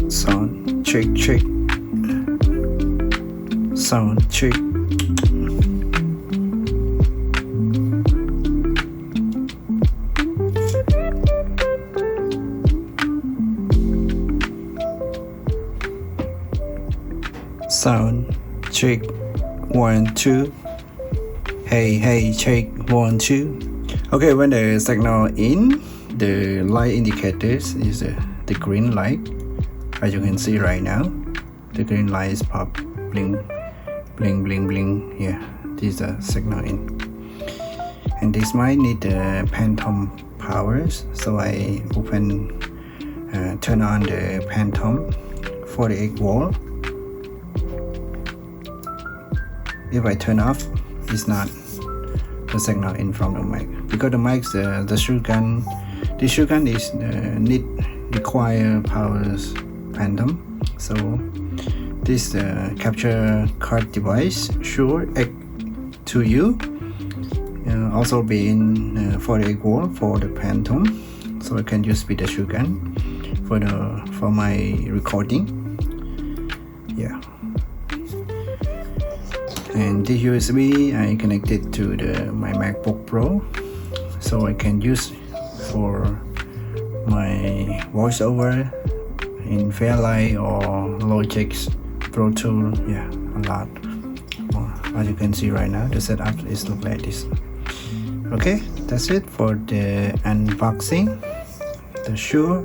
Sound check check. Sound check. Sound check 1 2. Hey check 1 2. Okay, when the signal in, the light indicators is the green light. As you can see right now, the green light is pop, bling bling bling bling. Yeah, this is the signal in, and this might need the phantom powers, so I turn on the phantom 48 volt. If I turn off, it's not the signal in from the mic, because the mic, the Shure gun, this Shure gun is require powers phantom. So this capture card device, Shure X2U, also being 48 volt for the phantom, so I can use with the Shure gun for my recording. Yeah. And this USB I connected to my MacBook Pro, so I can use for my voiceover in Fairlight or Logic Pro Tool. Yeah, a lot more. As you can see right now, the setup is look like this. Okay, that's it for the unboxing the Shure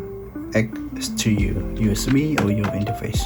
X2U USB audio interface.